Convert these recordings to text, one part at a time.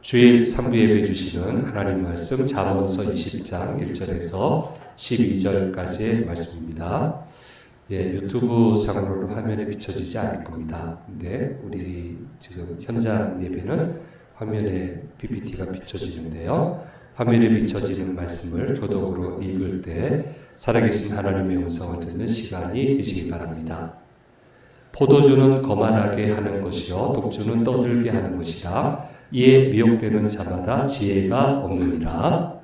주일 3부 예배 주시는 하나님 말씀 잠언서 20장 1절에서 12절까지의 말씀입니다. 유튜브 상으로는 화면에 비춰지지 않을 겁니다. 근데 우리 지금 현장 예배는 화면에 PPT가 비춰지는데요. 화면에 비춰지는 말씀을 교독으로 읽을 때 살아계신 하나님의 음성을 듣는 시간이 되시기 바랍니다. 포도주는 거만하게 하는 것이요 독주는 떠들게 하는 것이라. 이에 미혹되는 자마다 지혜가 없느니라.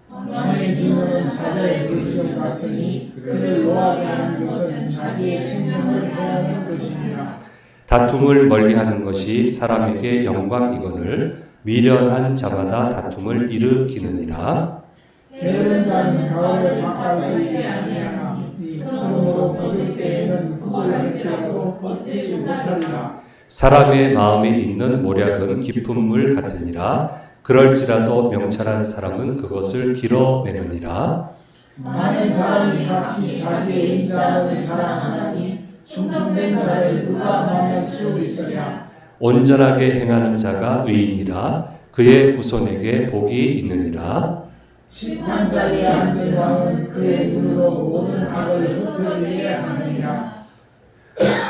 왕의 주는 사자의 물질 같으니 그를 노하게 하는 것은 자기의 생명을 해하는 것이니라. 다툼을 멀리하는 것이 사람에게 영광이거늘 미련한 자마다 다툼을 일으키느니라. 게으른 자는 가을을 바꿔들지 아니하니 그러므로 거둘 때에는 그걸 할지라도 걷지 못하리라. 사람의 마음에 있는 모략은 깊은 물 같으니라. 그럴지라도 명철한 사람은 그것을 길어내느니라. 많은 사람이 각기 자기의 인자를 자랑하나니 충성된 자를 누가 만날 수 있으랴. 온전하게 행하는 자가 의인이라. 그의 후손에게 복이 있느니라. 심판자리에 앉은 왕은 그의 눈으로 모든 악을 흩어지게 하느니라.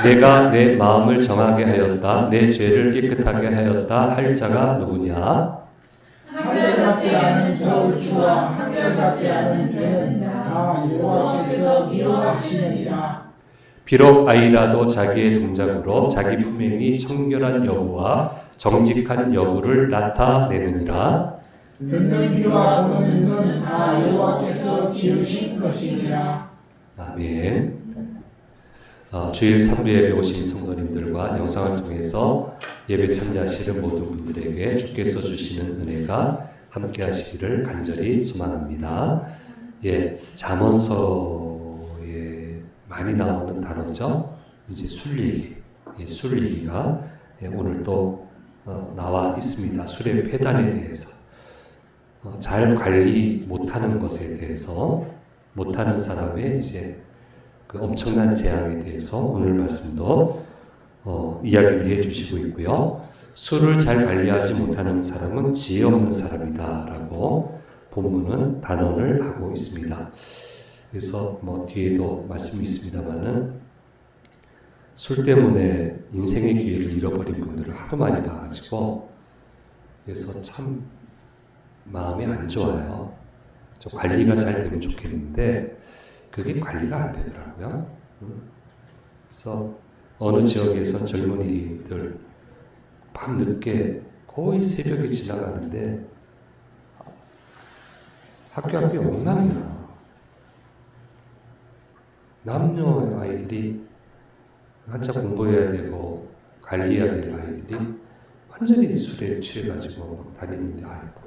내가 내 마음을 정하게 하였다. 내 죄를 깨끗하게 하였다. 할 자가 누구냐? 한결같지 않은 저울추와 한결같지 않은 배는 다 여호와께서 미워하시느니라. 비록 아이라도 자기의 동작으로 자기 품행이 청결한 여부와 정직한 여부를 나타내느니라. 듣는 귀와 보는 눈은 다 여호와께서 지으신 것이니라. 아멘. 주일 3부 예배 오신 성도님들과 영상을 통해서 예배 참여하시는 모든 분들에게 주께서 주시는 은혜가 함께 하시기를 간절히 소망합니다. 잠언서에 많이 나오는 단어죠. 이제 술리기. 술리기가 오늘 또 나와 있습니다. 술의 폐단에 대해서. 잘 관리 못하는 것에 대해서, 못하는 사람의 이제 그 엄청난 재앙에 대해서 오늘 말씀도 이야기를 해주시고 있고요. 술을 잘 관리하지 못하는 사람은 지혜 없는 사람이다 라고 본문은 단언을 하고 있습니다. 그래서 뒤에도 말씀이 있습니다만은 술 때문에 인생의 기회를 잃어버린 분들을 하도 많이 봐가지고 그래서 참 마음이 안 좋아요. 좀 관리가 잘 되면 좋겠는데 그게 관리가 안 되더라고요. 그래서 어느 지역에선 젊은이들 밤늦게 거의 새벽에 지나가는데 학교 앞에 엉망이야. 남녀 아이들이 한참 공부해야 되고 관리해야 될 아이들이 완전히 술에 취해가지고 다니는데 아이고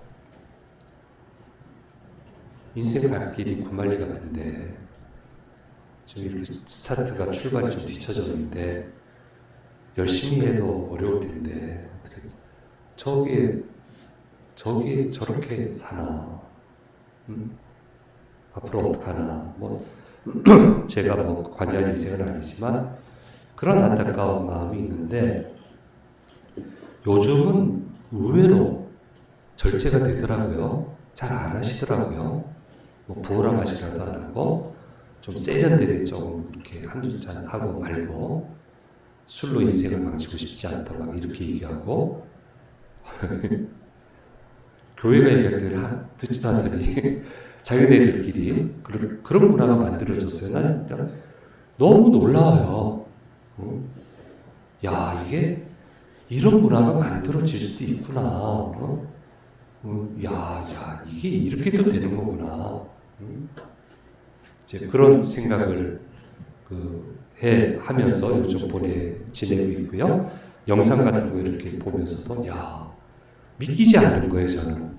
인생 갈 길이 구말리 같은데 지금 이렇게 스타트가 출발이 좀 뒤쳐졌는데 열심히 해도 어려울 텐데 어떻게 저기 저렇게 사나? 앞으로 어떡하나? 제가 관여한 인생은 아니지만 그런 안타까운 마음이 있는데 요즘은 의외로 절제가 되더라고요. 잘 안 하시더라고요. 부어라 마시라도 안 하고 좀 세련되게 좀 이렇게 한두 잔 하고 말고 술로 인생을 망치고 싶지 않다 막 이렇게 얘기하고 교회가 얘기할 때는 듣지도 않더니 자기네들끼리 그런 문화가 만들어졌어요. 난 일단 너무 놀라워요. 야 이게 이런 문화가 만들어질 수 있구나. 야 이게 이렇게도 되는 거구나. 이제 그런 생각을 하면서 요즘 지내고 있고요. 영상 같은 거 이렇게 보면서도 믿기지 않는 거예요. 저는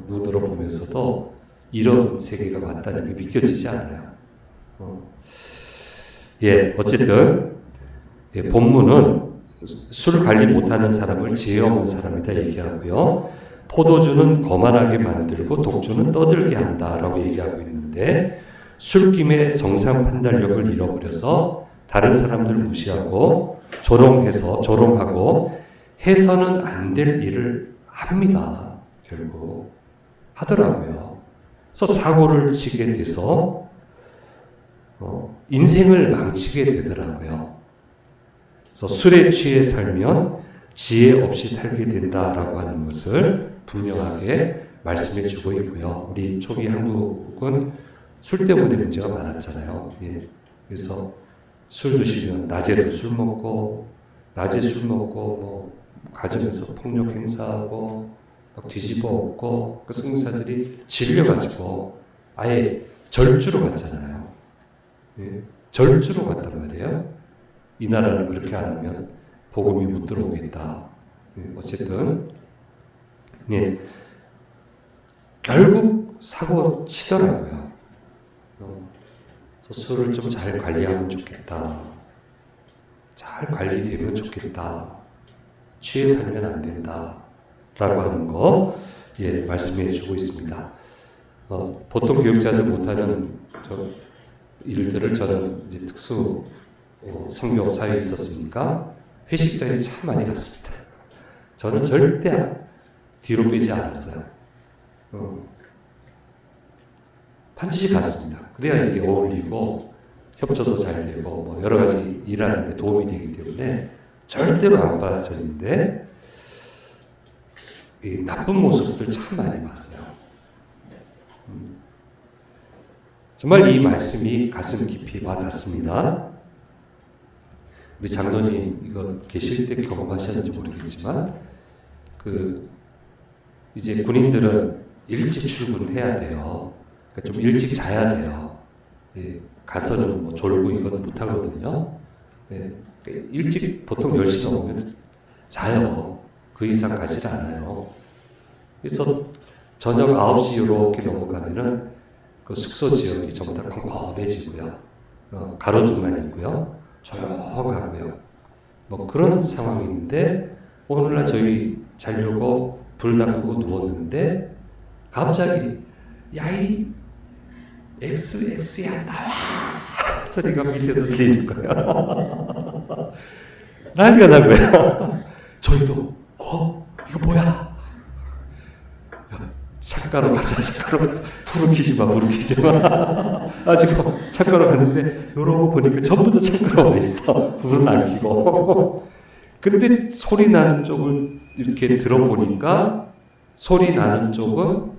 눈으로 보면서도 이런 세계가 맞다는 게 믿겨지지 않아요. 어쨌든 본문은 술 관리 못하는 사람을 지혜 없는 사람이다 얘기하고요. 포도주는 거만하게 만들고 독주는 떠들게 한다라고 얘기하고 있는데 술김에 정상 판단력을 잃어버려서 다른 사람들을 무시하고 조롱하고 해서는 안 될 일을 합니다. 결국 하더라고요. 그래서 사고를 치게 돼서 인생을 망치게 되더라고요. 그래서 술에 취해 살면 지혜 없이 살게 된다라고 하는 것을 분명하게 말씀해 주고 있고요. 우리 초기 한국은 술 때문에 문제가 많았잖아요. 예. 그래서 술 드시면 낮에도 술 먹고, 낮에 술 먹고, 뭐, 가정에서 폭력 행사하고, 막 뒤집어 엎고, 그 승사들이 질려가지고, 아예 절주로 갔잖아요. 예. 절주로 갔단 말이에요. 이 나라는 그렇게 안 하면 복음이 못 들어오겠다. 예. 어쨌든, 예. 결국 사고 치더라고요. 술을 좀 잘 관리하면 좋겠다. 잘 관리되면 좋겠다. 취해 살면 안 된다. 라고 하는 거, 예, 말씀해 주고 있습니다. 보통 교육자들 못하는 일들을 저는 이제 특수 성교 사회에 있었으니까 회식 자리에 참 많이 갔습니다. 저는 절대 뒤로 빼지 않았어요. 반드시 갔습니다. 그래야 이게 어울리고 협조도 잘 되고 뭐 여러 가지 일하는데 도움이 되기 때문에 절대로 안 빠졌는데 이 나쁜 모습들 참 많이 봤어요. 정말 이 말씀이 가슴 깊이 와닿습니다. 우리 장로님 이거 계실 때 경험하셨는지 모르겠지만 이제 군인들은 일찍 출근해야 돼요. 그러니까 좀 일찍 자야 돼요. 예, 가서는 뭐 졸고 이거는 못 하거든요. 예, 일찍 보통 10시 넘으면 자요. 그 이상 가지 않아요. 그래서 저녁 9시 이렇게 넘어가면은 그 숙소 지역이 전부 다 컴컴해지고요. 가로등만 있고요. 조용하고요. 뭐 그런 상황인데 오늘날 저희 자려고 불 다 끄고 누웠는데 갑자기 야이 XX야 나와 소리가 밑에서 들리는 거야. 난리가 나고요. 저희도 이거 뭐야? 창가로 가자. 불을 켜지 마. 지금 창가로 가는데 요러고 보니까 전부 다 창가로 와 있어. 불은 안 켜고. 근데 소리 나는 쪽을 이렇게 들어보니까 소리 나는 쪽은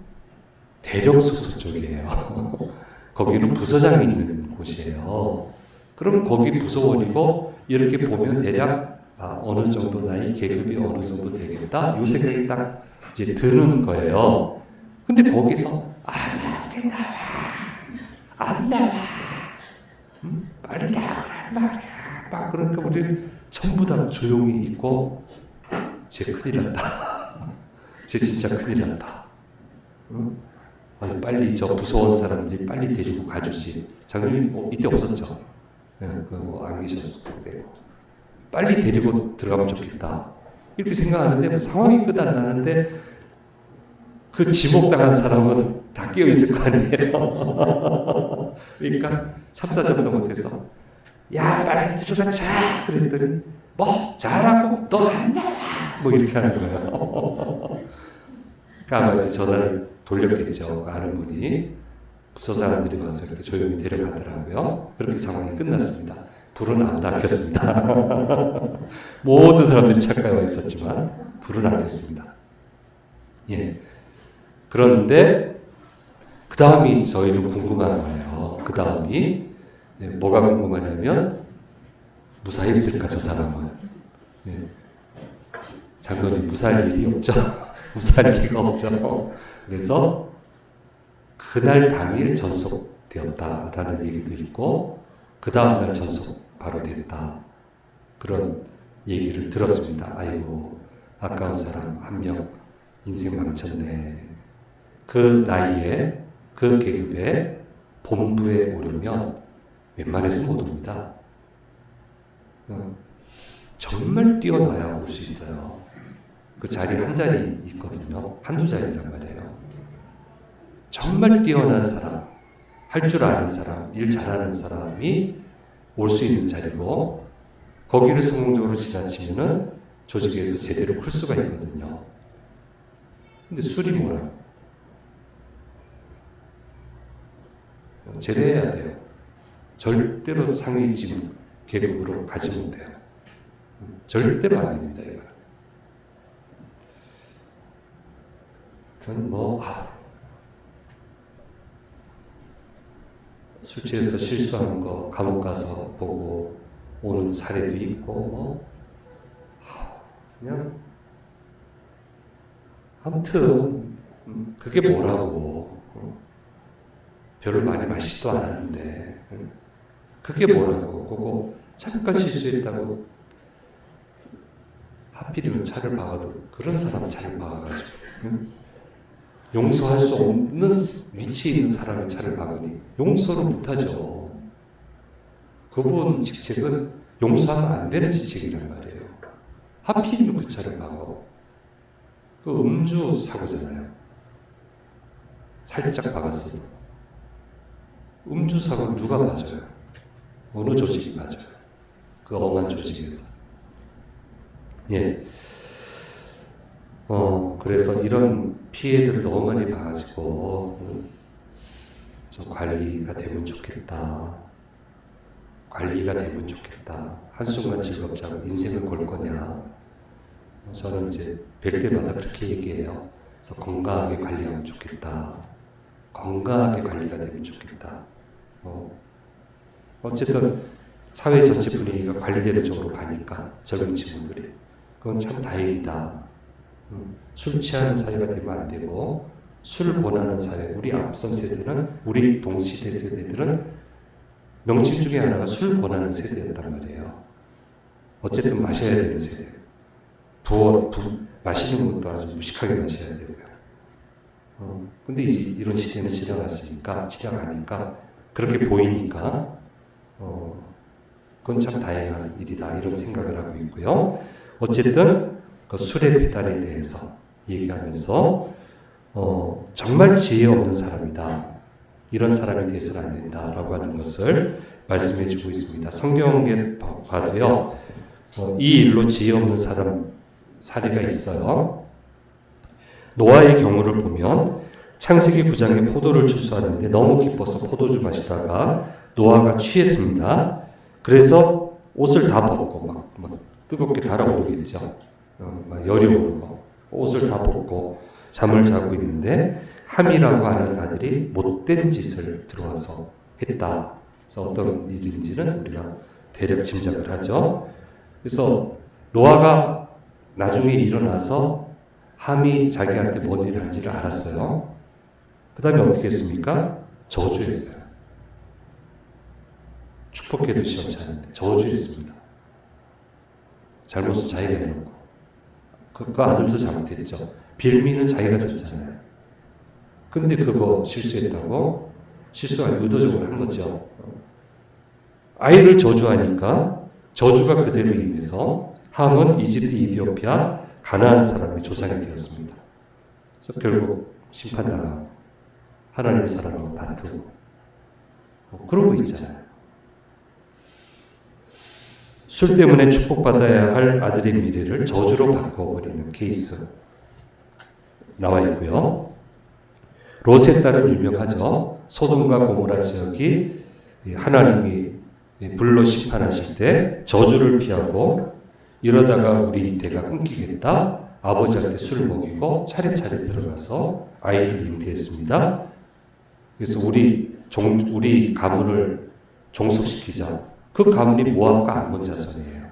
대령수소 쪽이에요. 거기는 부서장이 있는 곳이에요. 그럼 거기 부서원이고 이렇게 보면 대략 어느 정도 나이 계급이 어느 정도 되겠다 이 생각이 딱 이제 드는 거예요. 근데 거기서 안 나와 빨리 나와 막 그러니까 우리 전부 다 조용히 있고 쟤 큰일 났다. 쟤 진짜 큰일 났다. 아니, 빨리 저 무서운 사람들이 빨리 데리고 가주지. 장로님 이때 없었죠. 안 계셨을 때. 빨리 데리고 들어가면 좋겠다. 이렇게 생각하는데 뭐 상황이 끝 안 나는데 그 지목당한 사람은 다 깨어 있을 거 아니에요. 그러니까 참다 못해서 야 빨리 들어가자 그랬더니 뭐 잘하고 너 안 나와 뭐 이렇게 하는 거예요. 그러니까 아마 이제 전화를 돌렸겠죠. 아는 분이 부서 사람들이 와서 이렇게 조용히 데려가더라고요. 그렇게 상황이 끝났습니다. 불은 안 닦였습니다. 모든 사람들이 창가에 와 있었지만 불은 안 켰습니다. 예. 그런데 그 다음이 저희는 궁금한 거예요. 그 다음이 뭐가 궁금하냐면 무사했을까 저 사람은. 예. 장로님 무사할 일이 없죠. 무사할 리가 없죠. 그래서 그날 당일 전속되었다라는 얘기도 있고 그 다음날 전속 바로 됐다. 그런 얘기를 들었습니다. 아이고 아까운 사람 한 명 인생 망쳤네. 그 나이에 그 계급에 본부에 오르면 웬만해서 못 옵니다. 정말 뛰어나야 올 수 있어요. 그 자리 한 자리 있거든요. 한두 자리란 말이에요. 정말 뛰어난 사람, 할 줄 아는 사람, 일 잘하는 사람이 올 수 있는 자리고 거기를 성공적으로 지나치면은 조직에서 제대로 클 수가 있거든요. 근데 술이 뭐라? 제대해야 돼요. 절대로 상위직 계급으로 가지 못해요. 절대로 안 됩니다, 이거. 하여튼 술 취해서 실수하는 거 감옥 가서 보고 오는 사례도 있고 그냥 아무튼 그게 뭐라고. 별로 많이 마시지도 않았는데 그게 뭐라고. 그거 잠깐 실수했다고 하필이면 차를 박아도 그런 사람 차를 박아가지고 용서할 수 없는 위치에 있는 사람의 차를 박으니 용서를 못하죠. 그분 직책은 용서하면 안 되는 직책이란 말이에요. 하필이면 그 차를 박아. 그 음주 사고잖아요. 살짝 박았어도. 음주 사고는 누가 맞아요? 어느 조직이 맞아요? 그 엄한 조직에서. 예. 그래서 이런 피해들을 너무 많이 봐가지고, 저 관리가 되면 좋겠다. 관리가 되면 좋겠다. 한순간 즐겁지 않고 인생을 걸 거냐. 저는 이제 뵐 때마다 그렇게 얘기해요. 그래서 건강하게 관리하면 좋겠다. 건강하게 관리가 되면 좋겠다. 어쨌든 사회 전체 분위기가 관리되는 쪽으로 가니까 젊은 친구들이 그건 참 다행이다. 술 취하는 사회가 되면 안 되고 술을 권하는 사회, 우리 앞선 세대는 우리 동시대 세대들은 명칭 중에 하나가 술 권하는 세대였단 말이에요. 어쨌든 마셔야 되는 세대. 마시는 것도 아주 무식하게 마셔야 되고요. 근데 이제 이런 시대는 지나가니까 그렇게 보이니까 그건 참 다양한 일이다 이런 생각을 하고 있고요. 어쨌든 그 술의 배달에 대해서 얘기하면서 정말 지혜 없는 사람이다. 이런 사람이 돼서는 안 된다라고 하는 것을 말씀해 주고 있습니다. 성경에 봐도요. 이 일로 지혜 없는 사람 사례가 있어요. 노아의 경우를 보면 창세기 9장에 포도를 추수하는데 너무 기뻐서 포도주 마시다가 노아가 취했습니다. 그래서 옷을 다 벗고 막 뜨겁게 달아오르겠죠. 막 열이 오르고 옷을 다 벗고 잠을 자고 있는데 함이라고 하는 아들이 못된 짓을 들어와서 했다. 그래서 어떤 일인지는 우리가 대략 짐작을 하죠. 그래서 노아가 나중에 일어나서 함이 자기한테 뭔 일을 한지를 알았어요. 그 다음에 어떻게 했습니까? 저주했어요. 축복해도 시원치 않은데 저주했습니다. 잘못은 자기가 해놓고 그 아들도 잘못했죠. 빌미는 자기가 줬잖아요. 근데 그거 실수했다고 실수가 의도적으로 한 거죠. 아이를 저주하니까 저주가 그대로 임해서 함은 이집트, 이디오피아, 가나안 사람의 조상이 되었습니다. 그래서 결국 심판당하고 하나님의 사람하고 다투고 그러고 있잖아요. 술 때문에 축복받아야 할 아들의 미래를 저주로 바꿔버리는 케이스 나와 있고요. 롯의 딸은 유명하죠. 소돔과 고모라 지역이 하나님이 불로 심판하실 때 저주를 피하고 이러다가 우리 대가 끊기겠다. 아버지한테 술을 먹이고 차례차례 들어가서 아이를 잉태했습니다. 그래서 우리 가문을 종속시키자. 그 가문이 모압과 암몬 자손이에요.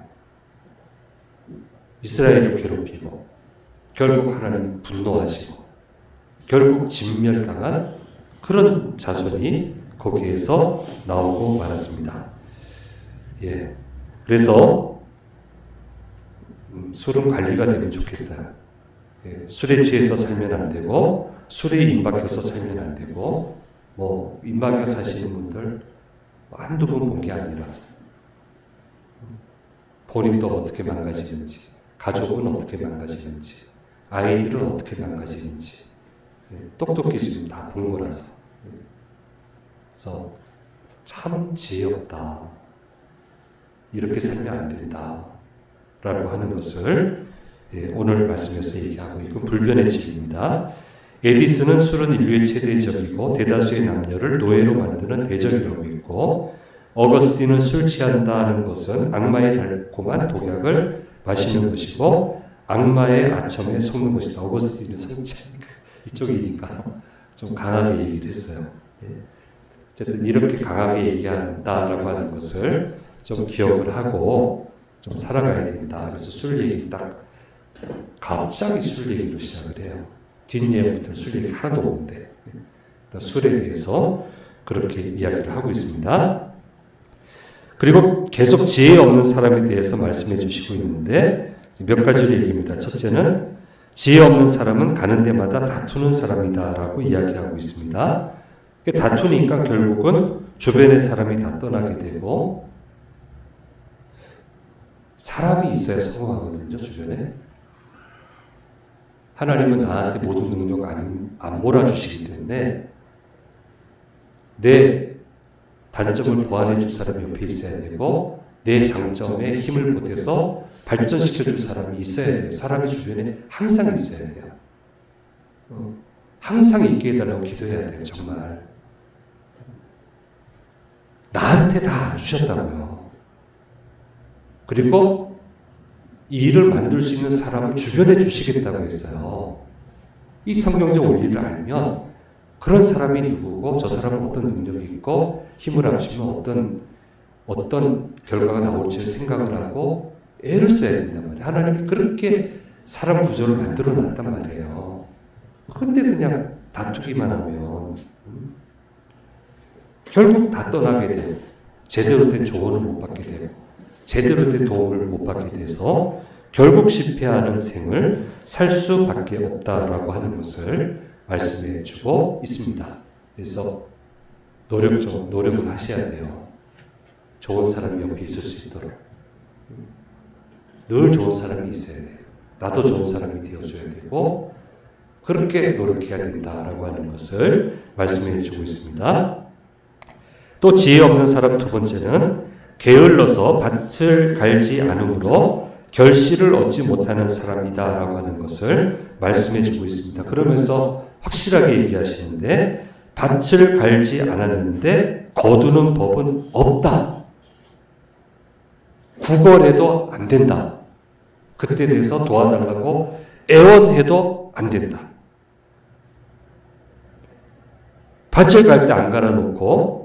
이스라엘을 괴롭히고 결국 하나님 분노하시고 결국 진멸당한 그런 자손이 거기에서 나오고 말았습니다. 예, 그래서 술은 관리가 되면 좋겠어요. 예, 술에 취해서 살면 안 되고 술에 임박해서 살면 안 되고 임박해 사시는 분들 한두 번 본 게 아니라서 본인도 어떻게 망가지는지 가족은 어떻게 망가지는지 아이들은 어떻게 망가지는지 똑똑히 지금 다 본 거라서 그래서 참 지혜 없다. 이렇게 살면 안 된다. 라고 하는 것을 오늘 말씀에서 얘기하고 있고 불변의 집입니다. 에디슨은 술은 인류의 최대 적이고 대다수의 남녀를 노예로 만드는 대적이라고 했고 어거스틴은 술 취한다는 것은 악마의 달콤한 독약을 마시는 것이고 악마의 아첨에 속는 것이다. 어거스틴은 성찬 이쪽이니까 좀 강하게 얘기를 했어요. 어쨌든 이렇게 강하게 얘기한다라고 하는 것을 좀 기억을 하고 좀 살아가야 된다. 그래서 술 얘기 딱 갑자기 술 얘기로 시작을 해요. 뒷예부터 술 얘기 하나도 없는데 술에 대해서 그렇게 이야기를 하고 있습니다. 그리고 계속 지혜 없는 사람에 대해서 말씀해 주시고 있는데 몇 가지를 얘기합니다. 첫째는 지혜 없는 사람은 가는 데마다 다투는 사람이다라고 이야기하고 있습니다. 다투니까 결국은 주변의 사람이 다 떠나게 되고 사람이 있어야 성공하거든요. 주변에. 하나님은 나한테 모든 능력 안 몰아주시기 때문에 내 단점을 보완해 줄 사람이 옆에 있어야 되고 내 장점에 힘을 보태서 발전시켜 줄 사람이 있어야 돼요. 사람이 주변에 항상 있어야 돼요. 항상 있게 해달라고 기도해야 돼요. 정말. 나한테 다 주셨다고요. 그리고 이 일을 만들 수 있는 사람을 주변에 주시겠다고 했어요. 이 성경적 원리를 알면 그런 사람이 누구고 저 사람은 어떤 능력이 있고 힘을 합치면 어떤 결과가 나올지를 생각을 하고 애를 써야 된단 말이에요. 하나님이 그렇게 사람 구조를 만들어 놨단 말이에요. 그런데 그냥 다투기만 하면 결국 다 떠나게 되고 제대로 된 조언을 못 받게 되고 제대로 된 도움을 못 받게 돼서 결국 실패하는 생을 살 수밖에 없다라고 하는 것을 말씀해 주고 있습니다. 그래서 노력을 하셔야 돼요. 좋은 사람이 옆에 있을 수 있도록. 늘 좋은 사람이 있어야 돼요. 나도 좋은 사람이 되어줘야 되고 그렇게 노력해야 된다라고 하는 것을 말씀해 주고 있습니다. 또 지혜 없는 사람 두 번째는 게을러서 밭을 갈지 않으므로 결실을 얻지 못하는 사람이다라고 하는 것을 말씀해 주고 있습니다. 그러면서 확실하게 얘기하시는데 밭을 갈지 않았는데 거두는 법은 없다. 구걸해도 안 된다. 그때 대해서 도와달라고 애원해도 안 된다. 밭을 갈 때 안 갈아놓고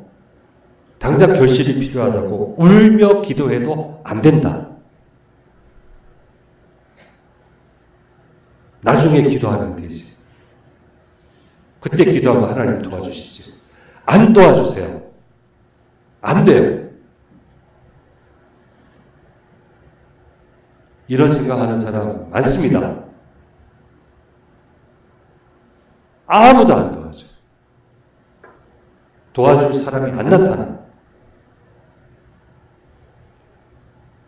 당장 결실이 필요하다고 울며 기도해도 안 된다. 나중에 기도하면 되지. 그때 기도하면 하나님 도와주시지. 안 도와주세요. 안 돼요. 이런 생각하는 사람 많습니다. 아무도 안 도와줘. 도와줄 사람이 안 나타나.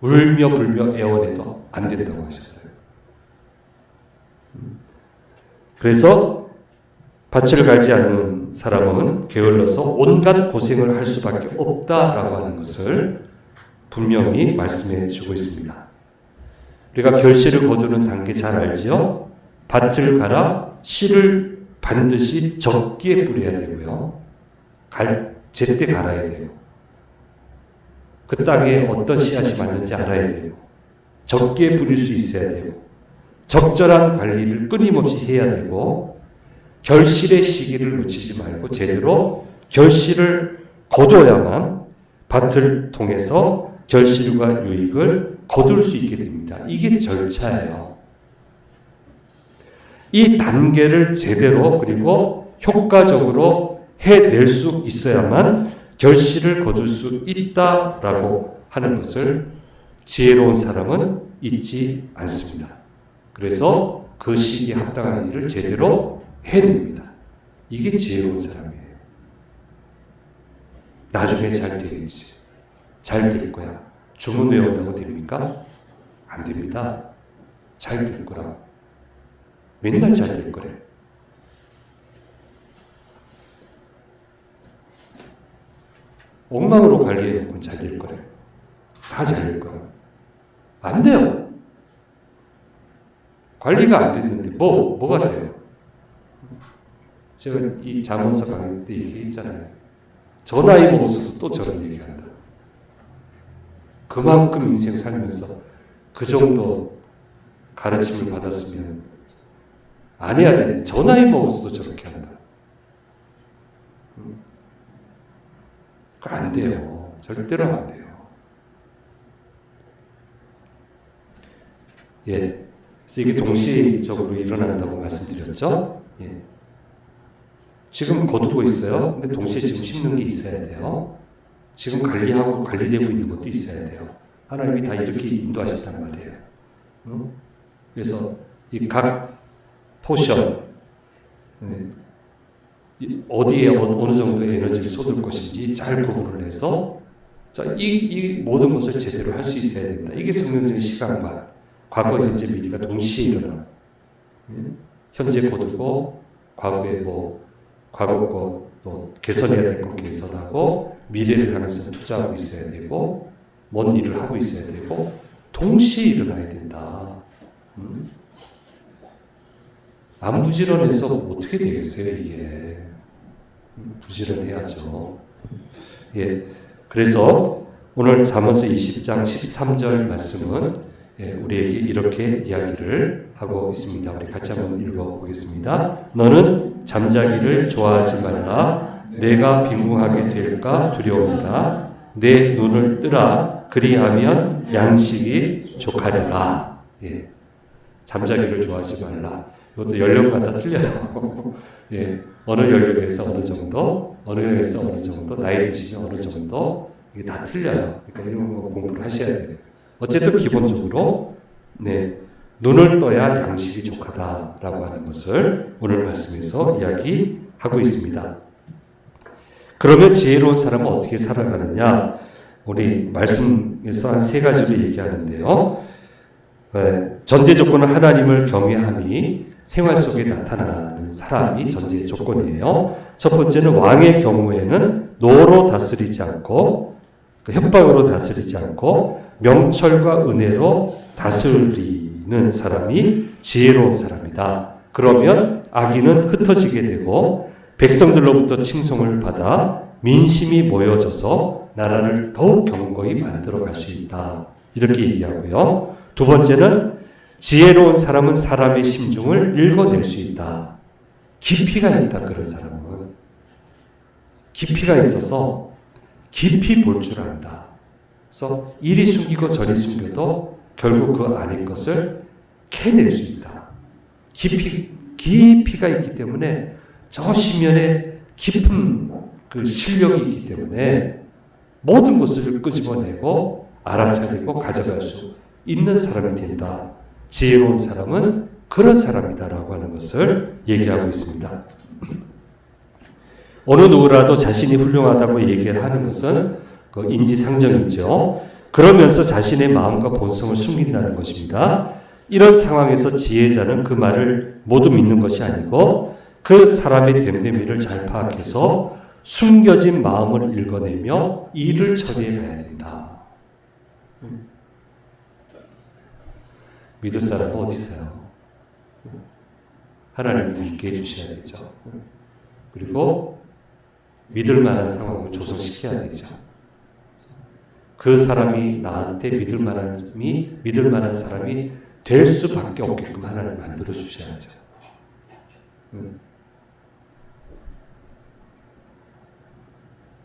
울며 불며 애원해도 안 된다고 하셨어요. 그래서 밭을 갈지 않는 사람은 게을러서 온갖 고생을 할 수밖에 없다라고 하는 것을 분명히 말씀해 주고 있습니다. 우리가 결실을 거두는 단계 잘 알지요? 밭을 갈아 씨를 반드시 적기에 뿌려야 되고요. 제때 갈아야 돼요. 그 땅에 어떤 씨앗이 맞는지 알아야 돼요. 적기에 뿌릴 수 있어야 되고 적절한 관리를 끊임없이 해야 되고 결실의 시기를 놓치지 말고 제대로 결실을 거둬야만 밭을 통해서 결실과 유익을 거둘 수 있게 됩니다. 이게 절차예요. 이 단계를 제대로 그리고 효과적으로 해낼 수 있어야만 결실을 거둘 수 있다라고 하는 것을 지혜로운 사람은 잊지 않습니다. 그래서 그 시기에 합당한 일을 제대로 해냅니다. 이게 지혜로운 사람이에요. 나중에 잘 되겠지. 잘 될 거야. 주문 외운다고 됩니까? 안 됩니다. 잘 될 거라고. 맨날 잘 될 거래. 엉망으로 관리해놓고는 잘 될 거래. 다 잘 될 거라고. 안 돼요. 관리가 안 됐는데 뭐가 돼요? 제가 이 잠언서 강의 때 얘기했잖아요. 저 나이 먹어서도 또 저런 얘기한다. 그만큼 인생 살면서 그 정도 가르침을 받았으면 안 해야 되는데 저 나이 먹어서도 저렇게 한다. 그거 안 돼요. 절대로 안 돼요. 예. 그래서 이게 동시적으로 일어난다고 말씀드렸죠. 예. 지금 거두고 있어요. 근데 동시에 지금 심는 게 있어야 돼요. 지금 관리하고 관리되고 있는 것도 있어야 돼요. 하나님이 다 이렇게 인도하신단 말이에요. 그래서 이 각 포션, 어디에 어느 정도의 에너지를 쏟을 것인지 잘 구분을 해서 이 모든 것을 제대로 할 수 있어야 된다. 이게 성경적인 시간과 과거, 현재, 미래가 동시에 일어나. 현재 거두고 과거에 과거 또 개선해야 될 거 개선하고 미래를 향해서 투자하고 있어야 되고 뭔 일을 하고 있어야 되고 동시에 일어나야 된다. 안 부지런해서 어떻게 되겠어요 이게. 부지런해야죠. 예, 그래서 오늘 잠언서 20장 13절 말씀은 우리에게 이렇게 이야기를 하고 있습니다. 우리 같이 한번 읽어보겠습니다. 너는 잠자기를 좋아하지 말라. 내가 빈궁하게 될까 두려움이다. 내 눈을 뜨라. 그리하면 양식이 족하리라. 예, 잠자기를 좋아하지 말라. 이것도 연령마다 틀려요. 예, 어느 연령에서 어느 정도, 어느 연령에서 어느 정도, 나이 드시면 어느 정도, 이게 다 틀려요. 그러니까 이런 거 공부를 하셔야 돼요. 어쨌든 기본적으로, 눈을 떠야 양식이 족하다라고 하는 것을 오늘 말씀에서 이야기하고 있습니다. 그러면 지혜로운 사람은 어떻게 살아가느냐? 우리 말씀에서 한 세 가지로 얘기하는데요. 전제 조건은 하나님을 경외함이 생활 속에 나타나는 사람이 전제 조건이에요. 첫 번째는 왕의 경우에는 노로 다스리지 않고 협박으로 다스리지 않고 명철과 은혜로 다스리는 사람이 지혜로운 사람이다. 그러면 악인은 흩어지게 되고 백성들로부터 칭송을 받아 민심이 모여져서 나라를 더욱 견고히 만들어갈 수 있다. 이렇게 얘기하고요. 두 번째는 지혜로운 사람은 사람의 심중을 읽어낼 수 있다. 깊이가 있다. 그런 사람은 깊이가 있어서 깊이 볼 줄 안다. 그래서 이리 숨기고 저리 숨겨도 결국 그 안의 것을 캐낼 수 있다. 깊이가 있기 때문에 저 심연에 깊은 그 실력이 있기 때문에 모든 것을 끄집어내고 알아차리고 가져갈 수 있는 사람이 된다. 지혜로운 사람은 그런 사람이다라고 하는 것을 얘기하고 있습니다. 어느 누구라도 자신이 훌륭하다고 얘기를 하는 것은 그 인지상정이죠. 그러면서 자신의 마음과 본성을 숨긴다는 것입니다. 이런 상황에서 지혜자는 그 말을 모두 믿는 것이 아니고 그 사람의 됨됨이를 잘 파악해서 숨겨진 마음을 읽어내며 일을 처리해 가야 된다. 믿을 사람은 어디 있어요? 하나님을 믿게 해주셔야 되죠. 그리고 믿을 만한 상황을 조성시켜야 되죠. 그 사람이 나한테 믿을 만한 사람이 될 수밖에 없게끔 하나님을 만들어 주셔야죠.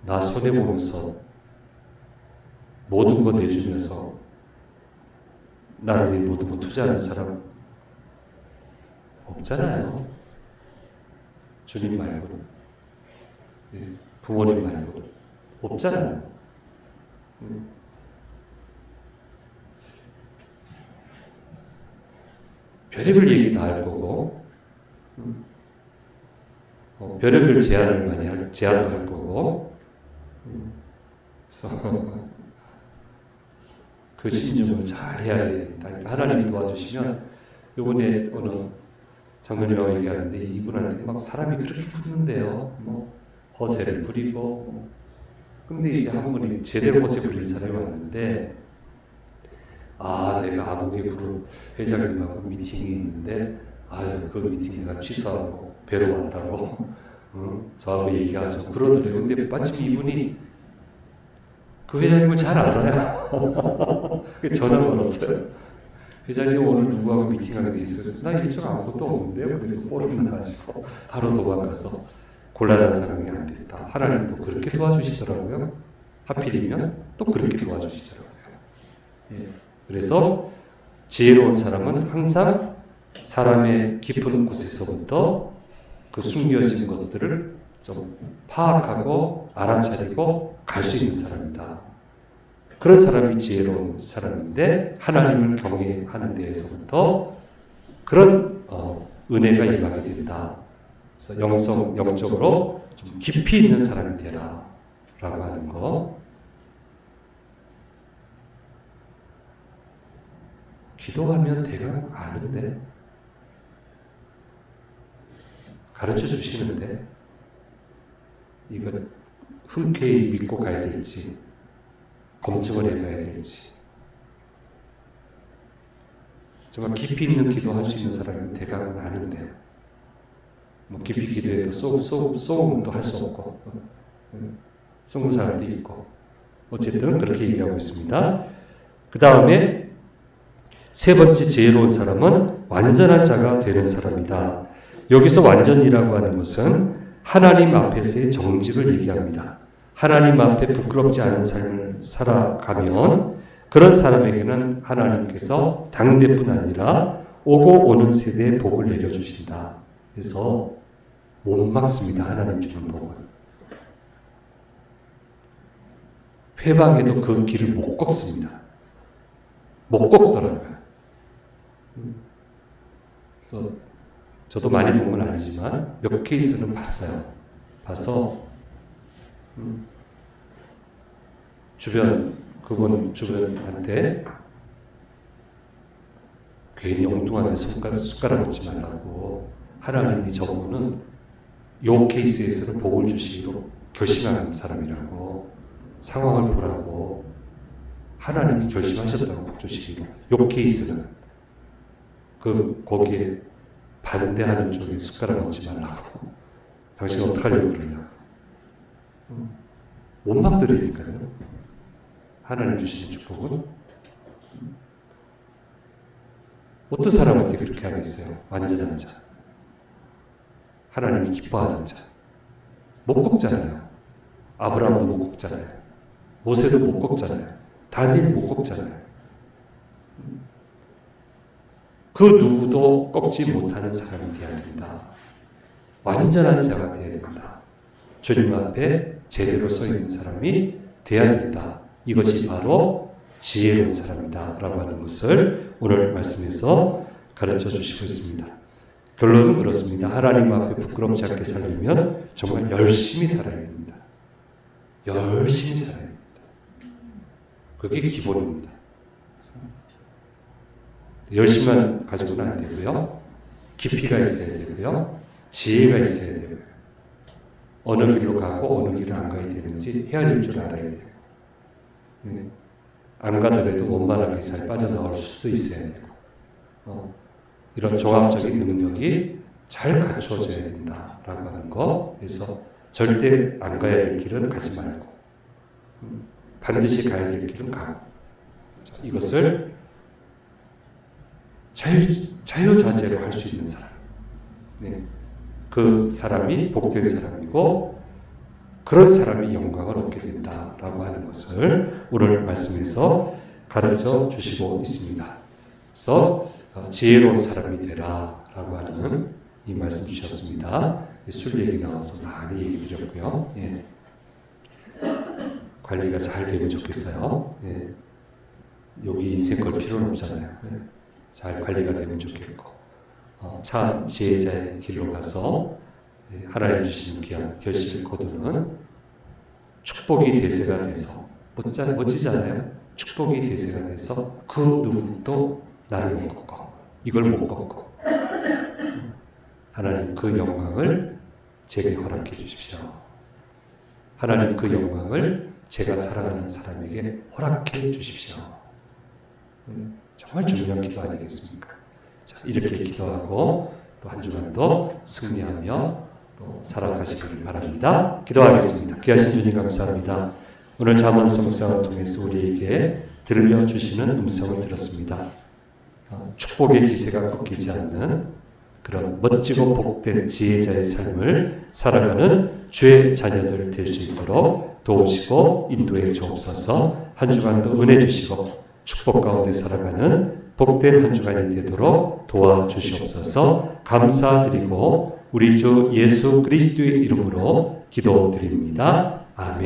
나 손해보면서 모든 거 내주면서 나를 위해 모든 거 투자하는 사람 없잖아요. 주님 말고는, 부모님 말고는 없잖아요. 별의별 얘기 다 할 거고, 별의별 제안도 할 거고, 그래서 그 심중을 잘 해야 된다. 하나님이 도와주시면 이번에 어느 장로님하고 얘기하는데 이분한테 막 사람이 그렇게 붙는데요. 허세를 부리고. 근데 이제 한 분이 제대로 허세 부린 사람이 왔는데 내가 아무개 부른 회장님하고 미팅이 있는데 그 미팅 내가 취소하고 뵈러 왔다고 저하고 얘기하죠. 그러더래요. 근데 마침 이분이 그 회장님을 잘 알아요. 전화 걸었어요. 회장님 오늘 누구하고 미팅하게 돼 있어요. 나 일정 아무것도 없는데요. 그래서 뽀록 나가지고 바로 도망가서 곤란한 상황이 안 됐다. 하나님도 그렇게 도와주시더라고요. 하필이면 또 그렇게 도와주시더라고요. 그래서 지혜로운 사람은 항상 사람의 깊은 곳에서부터 그 숨겨진 것들을 좀 파악하고 알아차리고 갈 수 있는 사람이다. 그런 사람이 지혜로운 사람인데 하나님을 경외하는 데에서부터 그런 은혜가 임하게 된다. 그래서 영적으로 좀 깊이 있는 사람이 되라 라고 하는 거. 기도하면 대강 아는데 가르쳐 주시는데 이거 흔쾌히 믿고 가야 될지 검증을 해봐야 될지 정말 깊이 있는 기도할 수 있는 사람은 대강은 아는데 뭐 깊이 기도해도 쏘음도 할 수 없고 쏘는 사람도 있고 어쨌든 그렇게 얘기하고 있습니다. 그 다음에 세 번째 지혜로운 사람은 완전한 자가 되는 사람이다. 여기서 완전이라고 하는 것은 하나님 앞에서의 정직을 얘기합니다. 하나님 앞에 부끄럽지 않은 삶을 살아가면 그런 사람에게는 하나님께서 당대뿐 아니라 오고 오는 세대에 복을 내려주신다. 그래서 못 막습니다. 하나님 주는 복은. 회방해도 그 길을 못 걷습니다. 못 걷더라고요. 그래서 저도 많이 본 건 아니지만 몇 케이스는 봤어요. 봐서 그분 주변한테 괜히 엉뚱한 데 숟가락 얹지 말라고 하나님이 저분은 요 케이스에서는 복을 주시기로 결심한 사람이라고 상황을 보라고 하나님이 결심하셨다고 복 주시기로 요 케이스는 거기에 반대하는 쪽에 숟가락 얹지 말라고 당신 어떡하려고 그러냐 못 막들으니까요. 하나님 주시는 축복은 어떤 사람한테 그렇게 하겠어요? 완전한 자, 하나님이 기뻐하는 자. 못 꺾잖아요. 아브라함도 못 꺾잖아요. 모세도 못 꺾잖아요. 다니엘 못 꺾잖아요. 그 누구도 꺾지 못하는 사람이 되어야 된다. 완전한 자가 되어야 된다. 주님 앞에 제대로 서 있는 사람이 되어야 된다. 이것이 바로 지혜로운 사람이다 라고 하는 것을 오늘 말씀에서 가르쳐 주시고 있습니다. 결론은 그렇습니다. 하나님 앞에 부끄럽지 않게 살려면 정말 열심히 살아야 됩니다. 열심히 살아야 됩니다. 그게 기본입니다. 열심만 가지고는 안 되고요. 깊이가 있어야 되고요. 지혜가 있어야 되고요. 어느 길로 가고 어느 길을 안 가야 되는지 헤아릴 줄 알아야 돼요. 안 가더라도 원만하게 잘 빠져나올 수도 있어야 되고 이런 종합적인 능력이 잘 갖추어져야 된다라고 하는 거. 그래서 절대 안 가야 될 길은 가지 말고 반드시 가야 될 길은 가고 이것을 자유자재로 할 수 있는 사람. 그 사람이 복된 사람이고 그런 사람이 영광을 얻게 된다라고 하는 것을 오늘 말씀에서 가르쳐 주시고 있습니다. 그래서 지혜로운 사람이 되라라고 하는 이 말씀 주셨습니다. 술 얘기 나와서 많이 얘기 드렸고요. 관리가 잘 되면 좋겠어요. 여기 인생 걸 필요는 없잖아요. 잘 관리가 되면 좋겠고 참 지혜자의 길로 가서 하나님 주시는 귀한 결실을 거두는 축복이 대세가 돼서 멋지잖아요. 축복이 대세가 돼서 그 누구도 나를 못 꺾고 이걸 못 꺾고 하나님 그 영광을 제게 허락해 주십시오. 하나님 그 영광을 제가 사랑하는 사람에게 허락해 주십시오. 정말 중요한 기도 아니겠습니까? 자, 이렇게 기도하고 또 한 주간도 승리하며 또 살아가시길 바랍니다. 기도하겠습니다. 귀하신 주님 감사합니다. 오늘 잠언서 묵상을 통해서 우리에게 들려주시는 음성을 들었습니다. 축복의 기세가 꺾이지 않는 그런 멋지고 복된 지혜자의 삶을 살아가는 주의 자녀들 될 수 있도록 도우시고 인도해 주옵소서. 한 주간도 은혜 주시고 축복 가운데 살아가는 복된 한 주간이 되도록 도와주시옵소서. 감사드리고 우리 주 예수 그리스도의 이름으로 기도드립니다. 아멘.